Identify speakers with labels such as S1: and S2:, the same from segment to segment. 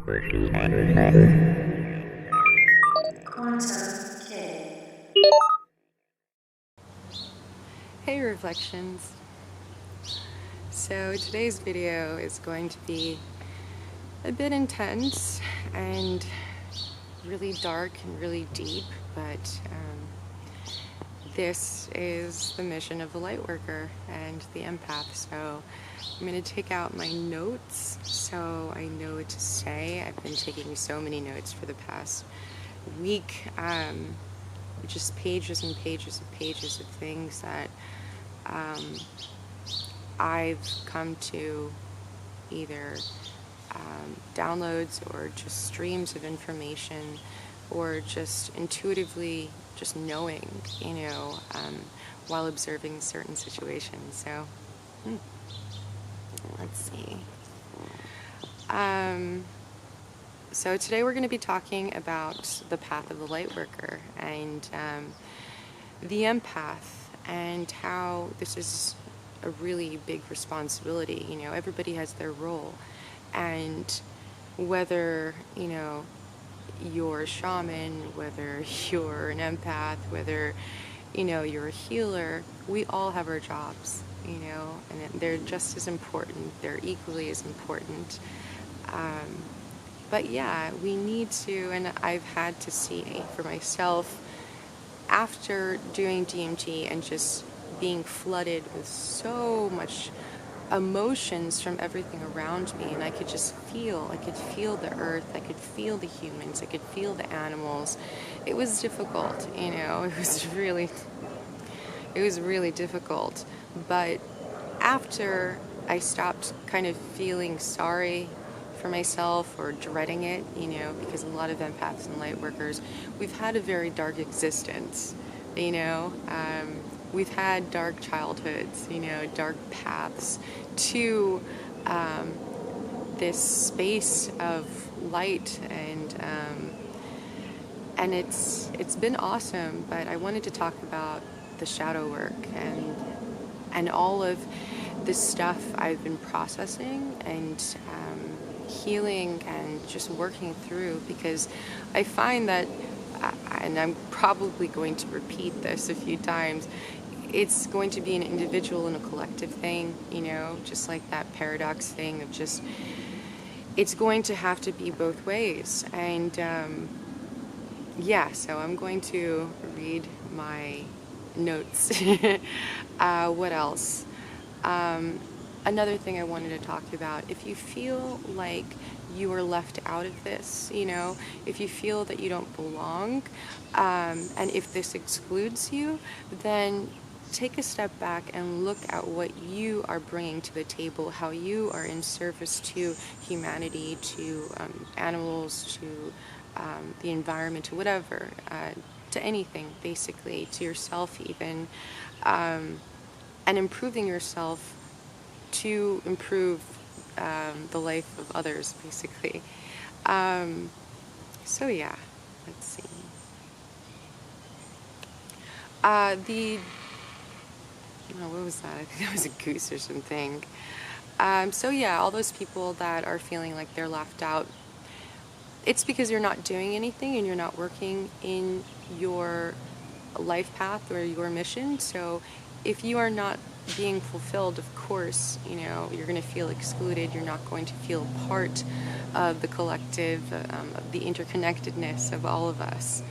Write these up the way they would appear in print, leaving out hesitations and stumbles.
S1: Hey Reflections! So today's video is going to be a bit intense and really dark and really deep, but this is the mission of the Lightworker and the Empath. So I'm going to take out my notes so I know what to say. I've been taking so many notes for the past week, just pages and pages and pages of things that I've come to either downloads or just streams of information, or just intuitively just knowing, while observing certain situations. So let's see. So today we're going to be talking about the path of the Lightworker and the Empath, and how this is a really big responsibility. Everybody has their role, and whether you're a shaman, whether you're an empath, whether you're a healer, we all have our jobs, and they're just as important, they're equally as important. But yeah, we need to, and I've had to see for myself after doing DMT and just being flooded with so much emotions from everything around me, and I could feel the earth, I could feel the humans, I could feel the animals. It was difficult, it was really difficult. But after I stopped kind of feeling sorry for myself or dreading it, because a lot of empaths and light workers, we've had a very dark existence, we've had dark childhoods, dark paths to this space of light, and it's been awesome. But I wanted to talk about the shadow work and all of this stuff I've been processing and healing and just working through, because I find that, and I'm probably going to repeat this a few times, it's going to be an individual and a collective thing, just like that paradox thing of just, it's going to have to be both ways. And yeah, so I'm going to read my notes. What else? Another thing I wanted to talk about, if you feel like you are left out of this, if you feel that you don't belong, and if this excludes you, then take a step back and look at what you are bringing to the table, how you are in service to humanity, to animals, to the environment, to whatever, to anything, basically, to yourself even, and improving yourself to improve the life of others, basically. So yeah, let's see. What was that? I think that was a goose or something. So yeah, all those people that are feeling like they're left out, it's because you're not doing anything and you're not working in your life path or your mission. So if you are not being fulfilled, of course, you're going to feel excluded. You're not going to feel part of the collective, of the interconnectedness of all of us.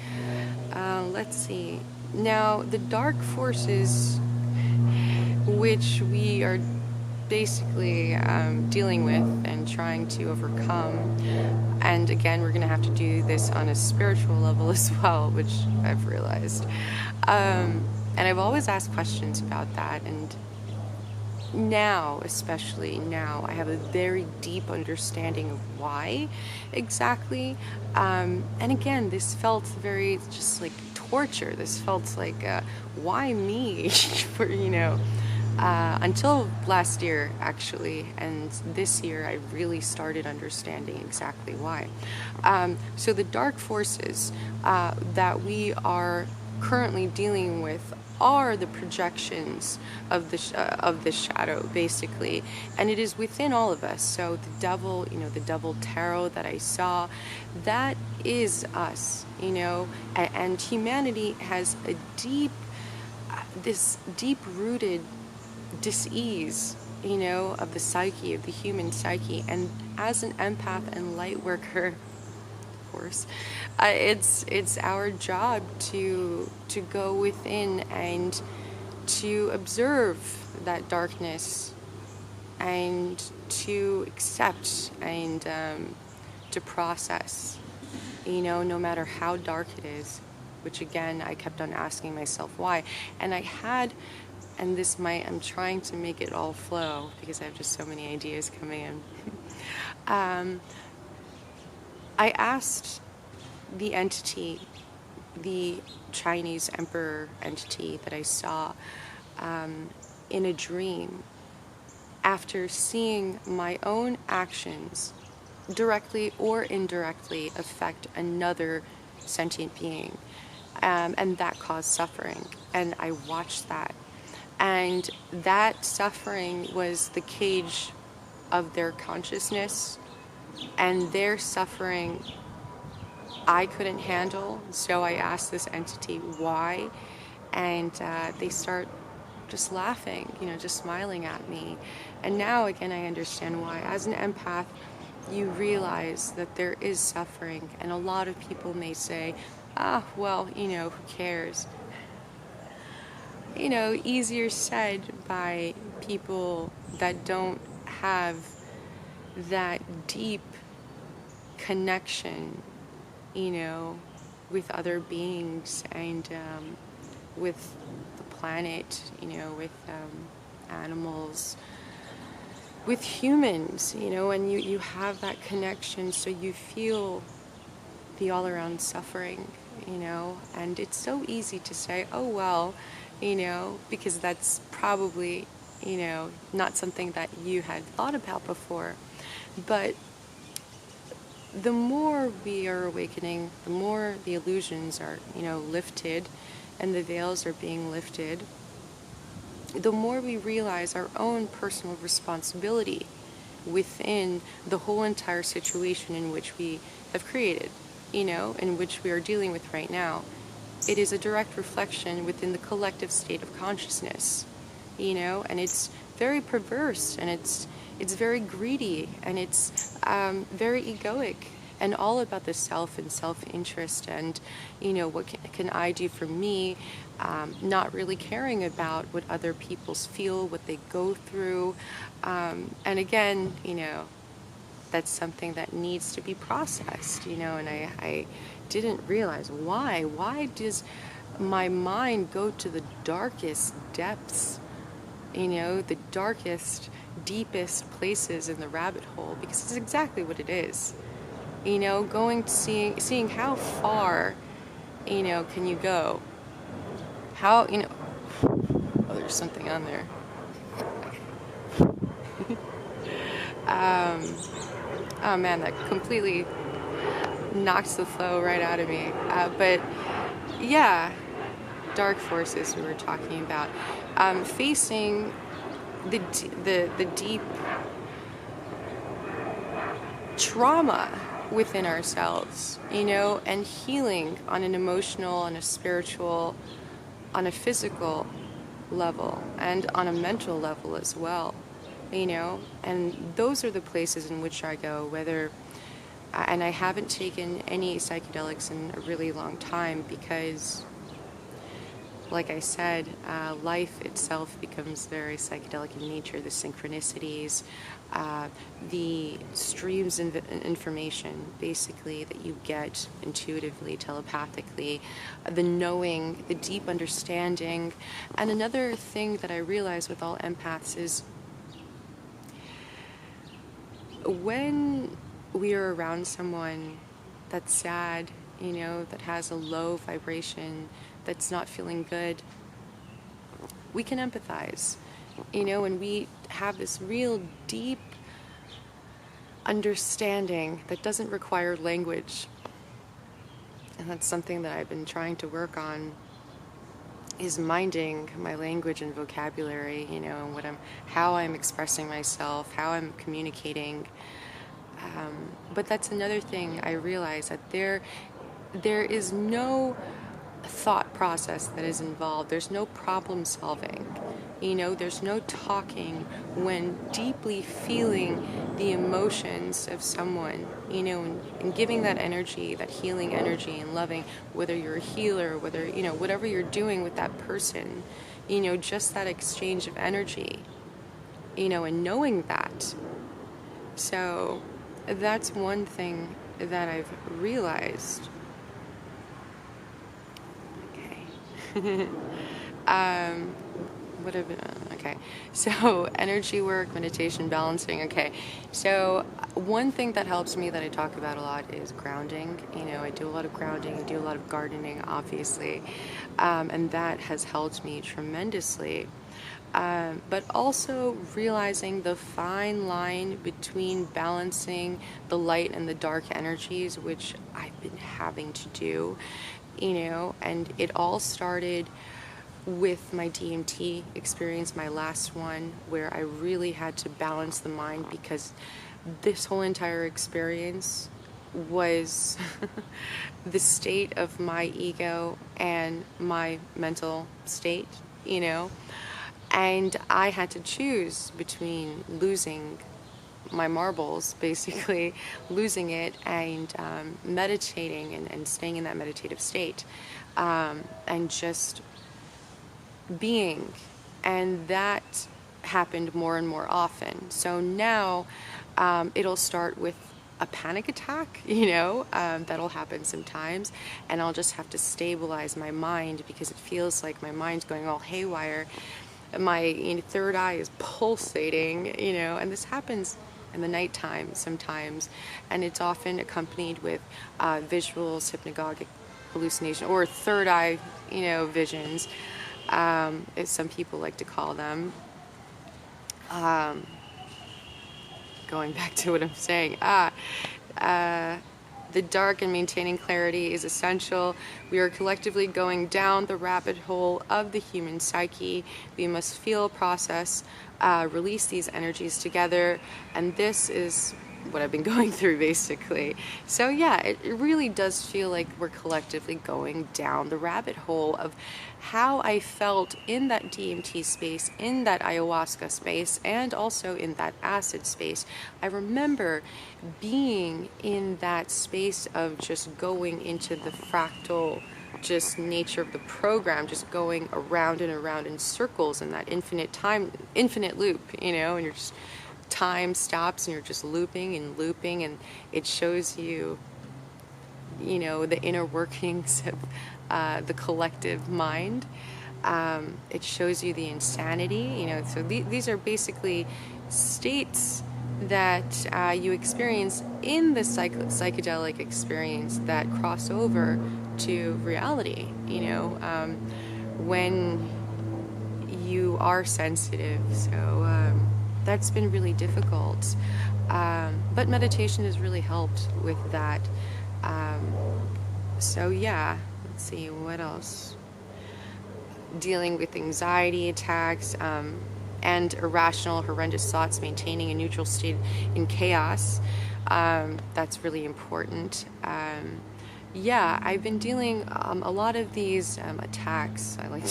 S1: Let's see. Now, the dark forces which we are basically dealing with and trying to overcome, and again, we're going to have to do this on a spiritual level as well, which I've realized. And I've always asked questions about that, and now, especially now, I have a very deep understanding of why exactly. And again, this felt very just like torture. This felt like, why me? For, until last year, actually, and this year I really started understanding exactly why. So the dark forces that we are currently dealing with are the projections of the shadow, basically, and it is within all of us. So the devil, the devil tarot that I saw, that is us, and humanity has a this deep-rooted dis-ease, of the psyche, of the human psyche. And as an empath and light worker, of course, it's our job to go within and to observe that darkness and to accept and to process, no matter how dark it is. Which again, I kept on asking myself why. And I'm trying to make it all flow because I have just so many ideas coming in. I asked the entity, the Chinese emperor entity that I saw in a dream, after seeing my own actions directly or indirectly affect another sentient being. And that caused suffering. And I watched that. And that suffering was the cage of their consciousness. And their suffering I couldn't handle. So I asked this entity why. And they start just laughing, just smiling at me. And now, again, I understand why. As an empath, you realize that there is suffering. And a lot of people may say, well, who cares? Easier said by people that don't have that deep connection, with other beings and with the planet, with animals, with humans, and you have that connection, so you feel the all-around suffering, and it's so easy to say, oh well, because that's probably, not something that you had thought about before. But the more we are awakening, the more the illusions are, lifted and the veils are being lifted, the more we realize our own personal responsibility within the whole entire situation in which we have created, in which we are dealing with right now. It is a direct reflection within the collective state of consciousness, and it's very perverse, and it's very greedy, and it's very egoic, and all about the self and self-interest, and what can I do for me, not really caring about what other people feel, what they go through, and again, that's something that needs to be processed, and I didn't realize why does my mind go to the darkest depths, the darkest, deepest places in the rabbit hole, because it's exactly what it is, going to seeing how far, can you go, how, oh, there's something on there. Oh man, that completely knocks the flow right out of me. But yeah, dark forces we were talking about, facing the deep trauma within ourselves, and healing on an emotional, on a spiritual, on a physical level, and on a mental level as well, and those are the places in which I go, and I haven't taken any psychedelics in a really long time because, like I said, life itself becomes very psychedelic in nature. The synchronicities, the streams of information, basically, that you get intuitively, telepathically, the knowing, the deep understanding. And another thing that I realize with all empaths is when we are around someone that's sad, that has a low vibration, that's not feeling good, we can empathize, and we have this real deep understanding that doesn't require language. And that's something that I've been trying to work on. is minding my language and vocabulary, and how I'm expressing myself, how I'm communicating. But that's another thing I realize, that there is no thought process that is involved. There's no problem solving. There's no talking when deeply feeling the emotions of someone, and giving that energy, that healing energy, and loving, whether you're a healer, whether, whatever you're doing with that person, just that exchange of energy, and knowing that. So that's one thing that I've realized. Okay. Okay, so energy work, meditation, balancing. Okay, so one thing that helps me that I talk about a lot is grounding. I do a lot of grounding, I do a lot of gardening, obviously, and that has helped me tremendously. But also realizing the fine line between balancing the light and the dark energies, which I've been having to do, and it all started with my DMT experience, my last one, where I really had to balance the mind, because this whole entire experience was the state of my ego and my mental state, and I had to choose between losing my marbles, basically losing it, and meditating and staying in that meditative state, and just being. And that happened more and more often. So now it'll start with a panic attack, that'll happen sometimes, and I'll just have to stabilize my mind, because it feels like my mind's going all haywire. My third eye is pulsating, and this happens in the nighttime sometimes, and it's often accompanied with visuals, hypnagogic hallucination, or third eye, visions, as some people like to call them. Going back to what I'm saying, the dark and maintaining clarity is essential. We are collectively going down the rabbit hole of the human psyche. We must feel, process, release these energies together, and this is what I've been going through, basically. So yeah, it really does feel like we're collectively going down the rabbit hole of how I felt in that DMT space, in that ayahuasca space, and also in that acid space. I remember being in that space of just going into the fractal just nature of the program, just going around and around in circles in that infinite loop, and you're just, time stops and you're just looping and looping, and it shows you, the inner workings of the collective mind. It shows you the insanity, so these are basically states that you experience in the psychedelic experience that cross over to reality, when you are sensitive. So that's been really difficult, but meditation has really helped with that. So yeah, let's see, what else? Dealing with anxiety attacks, and irrational, horrendous thoughts, maintaining a neutral state in chaos. That's really important. Yeah, I've been dealing a lot of these attacks. I like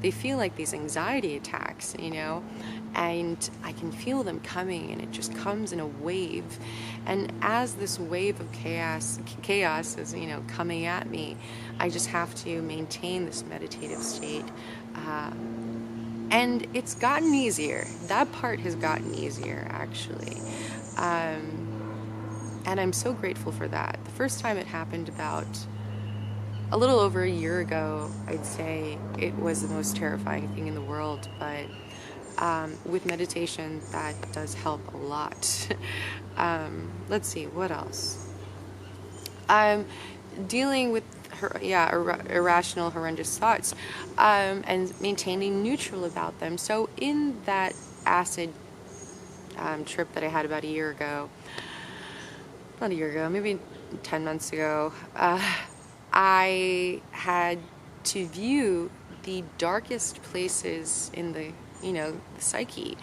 S1: they feel like these anxiety attacks, and I can feel them coming, and it just comes in a wave. And as this wave of chaos is, coming at me, I just have to maintain this meditative state. And it's gotten easier. That part has gotten easier, actually. And I'm so grateful for that. The first time it happened about a little over a year ago, I'd say it was the most terrifying thing in the world. But with meditation, that does help a lot. Let's see, what else? Dealing with irrational, horrendous thoughts, and maintaining neutral about them. So in that acid trip that I had about a year ago, maybe 10 months ago, I had to view the darkest places in the, the psyche.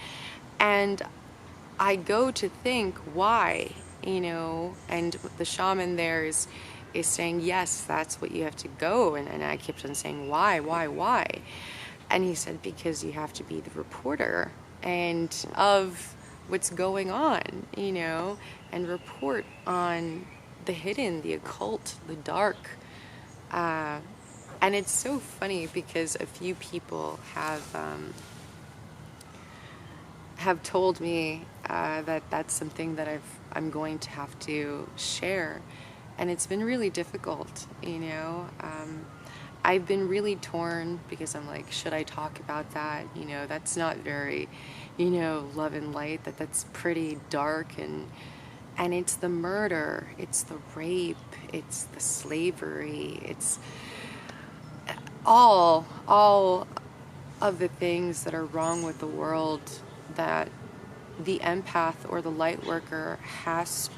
S1: And I go to think why, and the shaman there is saying, yes, that's what you have to go. And I kept on saying, why? And he said, because you have to be the reporter and of what's going on, and report on the hidden, the occult, the dark. And it's so funny because a few people have told me that that's something that I'm going to have to share, and it's been really difficult. I've been really torn because I'm like, should I talk about that? That's not very, love and light. That's pretty dark, and it's the murder, it's the rape, it's the slavery, it's all of the things that are wrong with the world that the empath or the light worker has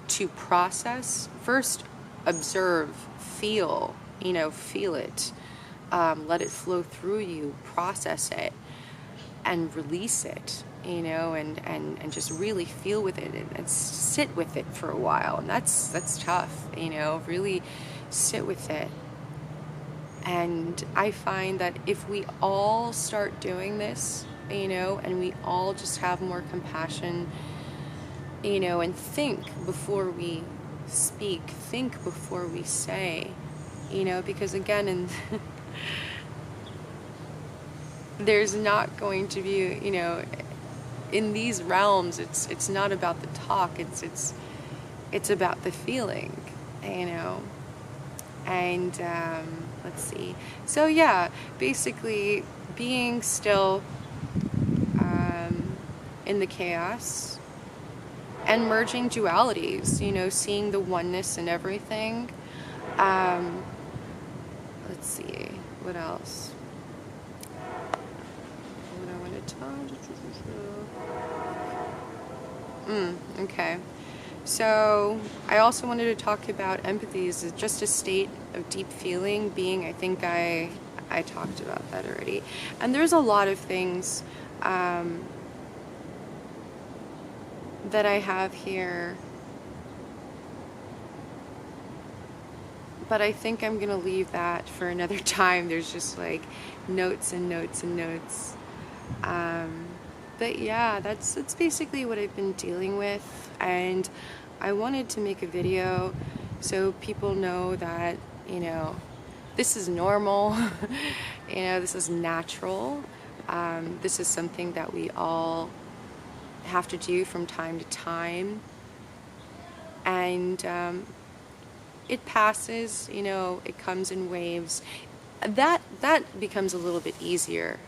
S1: to process. First, observe, feel it, let it flow through you, process it, and release it, and just really feel with it and sit with it for a while. And that's tough, really sit with it. And I find that if we all start doing this, and we all just have more compassion, and think before we speak, think before we say, because again, there's not going to be, in these realms, it's not about the talk, it's about the feeling, and let's see. So yeah, basically being still in the chaos and merging dualities, seeing the oneness in everything. Let's see, what else? What I want to talk. Okay. So I also wanted to talk about empathy is just a state of deep feeling, being, I think I talked about that already. And there's a lot of things that I have here, but I think I'm gonna leave that for another time. There's just like notes and notes and notes. But yeah, that's basically what I've been dealing with, and I wanted to make a video so people know that, this is normal, this is natural. This is something that we all have to do from time to time, and it passes, it comes in waves. That becomes a little bit easier.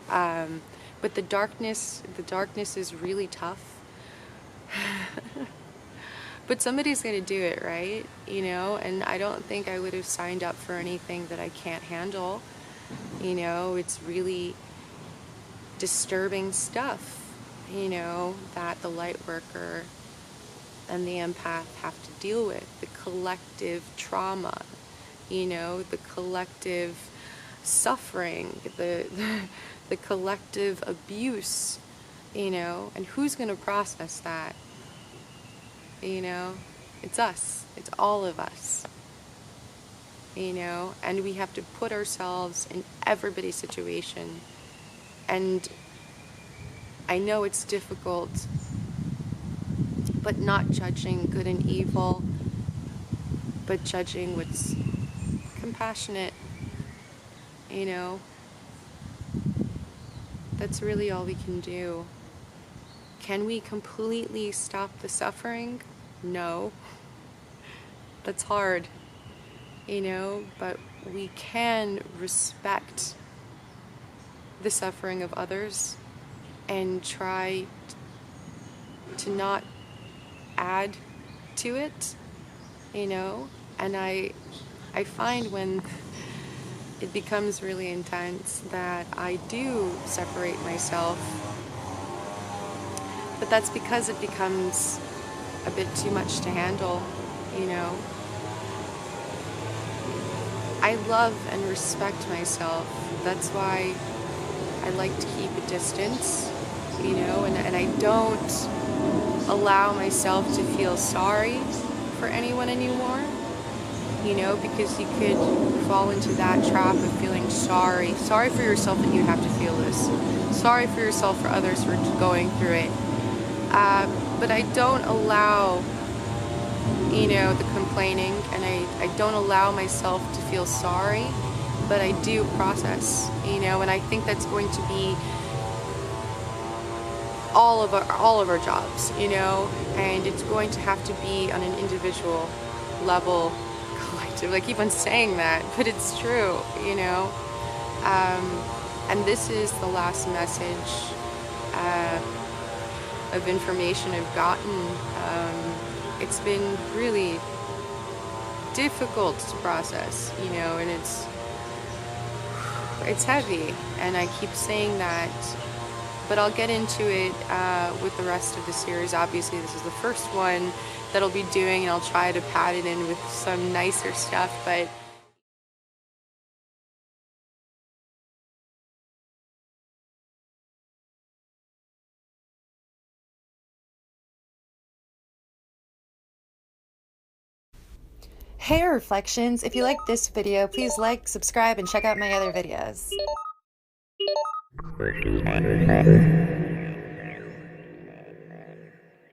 S1: But the darkness is really tough. But somebody's going to do it, right? And I don't think I would have signed up for anything that I can't handle. It's really disturbing stuff, that the light worker and the empath have to deal with. The collective trauma, the collective suffering, the collective abuse, and who's going to process that? It's us. It's all of us. And we have to put ourselves in everybody's situation. And I know it's difficult, but not judging good and evil, but judging what's compassionate, That's really all we can do. Can we completely stop the suffering? No. That's hard, but we can respect the suffering of others and try to not add to it, and I find when it becomes really intense that I do separate myself, but that's because it becomes a bit too much to handle, I love and respect myself. That's why I like to keep a distance, and I don't allow myself to feel sorry for anyone anymore, because you could fall into that trap of feeling sorry for yourself that you have to feel this, sorry for yourself for others for going through it. But I don't allow, the complaining, and I don't allow myself to feel sorry, but I do process, and I think that's going to be all of our jobs, and it's going to have to be on an individual level, collective. I keep on saying that, but it's true, and this is the last message of information I've gotten. It's been really difficult to process, and it's heavy, and I keep saying that, but I'll get into it with the rest of the series. Obviously, this is the first one that I'll be doing, and I'll try to pad it in with some nicer stuff, but
S2: Hey Reflections, if you like this video, please like, subscribe, and check out my other videos.